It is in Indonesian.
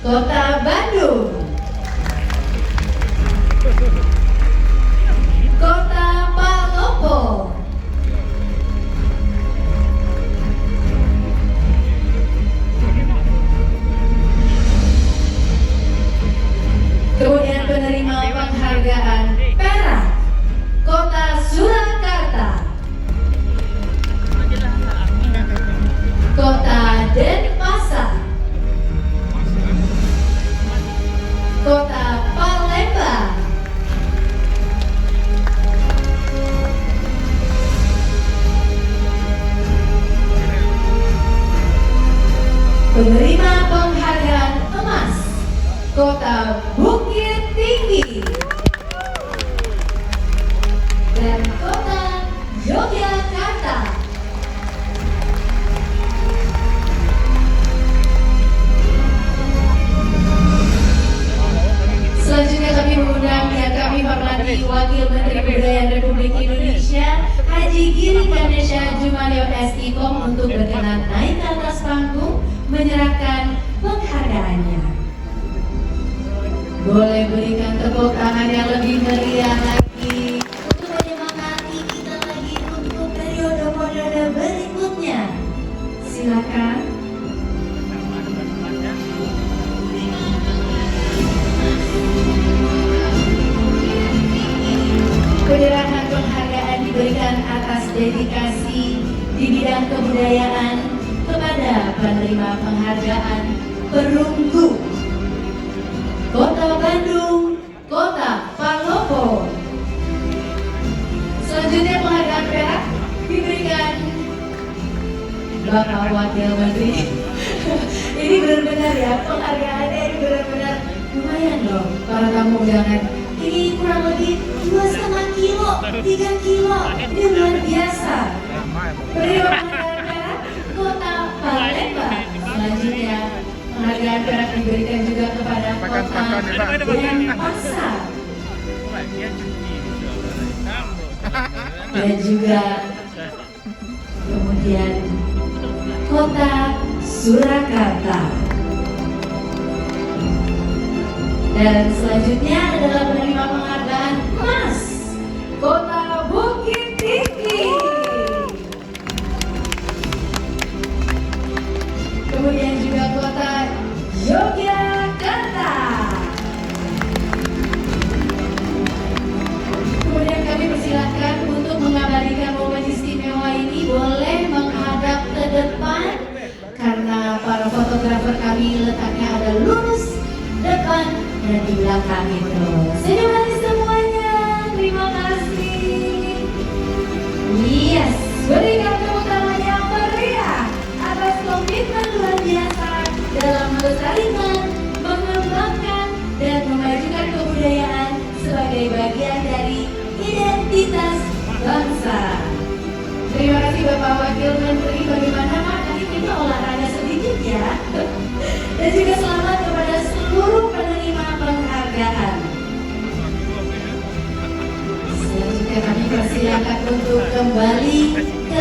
Kota Bandung. Kota Palopo. Kemudian penerima penghargaan perak, Kota Surakarta. Kota Denpasar. Kota Palembang. Penerima penghargaan emas, Kota Bukit Tinggi. Dan Kota Yogyakarta. Selanjutnya kami mengundang yang kami hormati Wakil Menteri Kebudayaan Republik Indonesia Haji Giring Ganesha Jumaneo SIKOM untuk berkenan naik ke atas panggung menyerahkan penghargaannya. Boleh berikan tepuk tangan yang lebih meriah lagi untuk menyemangati kita lagi untuk periode-periode berikutnya. Silakan. Penyerahan penghargaan diberikan atas dedikasi di bidang kebudayaan kepada penerima penghargaan perunggu Kota Bandung, Kota Palopo. Selanjutnya penghargaan perak diberikan Bapak Wakil Menteri. Ini benar-benar ya, penghargaannya ini benar-benar lumayan loh para tamu undangan. Ini kurang lebih 2,5 kilo, 3 kilo, ini luar biasa. Penerima penghargaan perak Kota Palembang. Selanjutnya penghargaan perak diberikan juga kepada Kota Denpasar. Dan juga kemudian Kota Surakarta. Dan selanjutnya adalah penerima penghargaan emas Kota Bukit Tinggi. Kemudian juga Kota Yogyakarta. Kemudian kami persilahkan untuk mengabadikan momen istimewa ini boleh menghadap ke depan karena para fotografer kami letaknya ada lurus depan dan di belakang itu. Senyum manis semuanya. Terima kasih. Yes, berikan tepuk tangan yang meriah atas komitmen luar biasa dalam melestarikan, mengembangkan dan memajukan kebudayaan sebagai bagian dari identitas bangsa. Terima kasih Bapak Wakil Menteri. Bagaimana Pak? Nanti kita olahraga sedikit ya. Dan juga selamat kepada seluruh penerima penghargaan. Selanjutnya kami persilakan untuk kembali